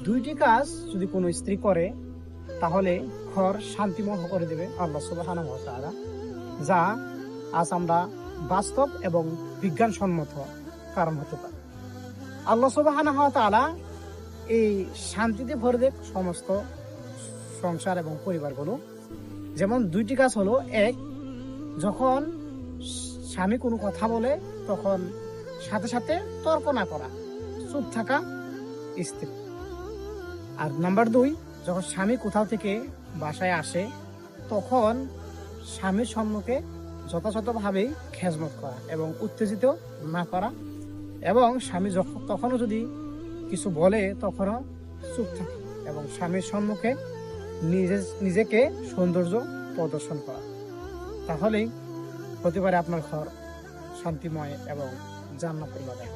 দুইটি কাজ যদি কোনো স্ত্রী করে তাহলে ঘর শান্তিময় করে দেবে আল্লাহ সুবহানাহু ওয়া তাআলা, যা আজ আমরা বাস্তব এবং বিজ্ঞানসম্মত কারণ হতে পারে। আল্লাহ সুবহানাহু ওয়া তাআলা এই শান্তিতে ভরে দেখ সমস্ত সংসার এবং পরিবারগুলো। যেমন দুইটি কাজ হলো, এক, যখন স্বামী কোনো কথা বলে তখন সাথে সাথে তর্ক না করা, চুপ থাকা স্ত্রী। আর নাম্বার দুই, যখন স্বামী কোথাও থেকে বাসায় আসে তখন স্বামীর সম্মুখে যথাযথভাবেই খেজমত করা এবং উত্তেজিত না করা, এবং স্বামী তখনও যদি কিছু বলে তখনও চুপ থাকা এবং স্বামীর সম্মুখে নিজেকে সৌন্দর্য প্রদর্শন করা। তাহলেই হতে পারে আপনার ঘর শান্তিময় এবং জান্নাতুল বানায়।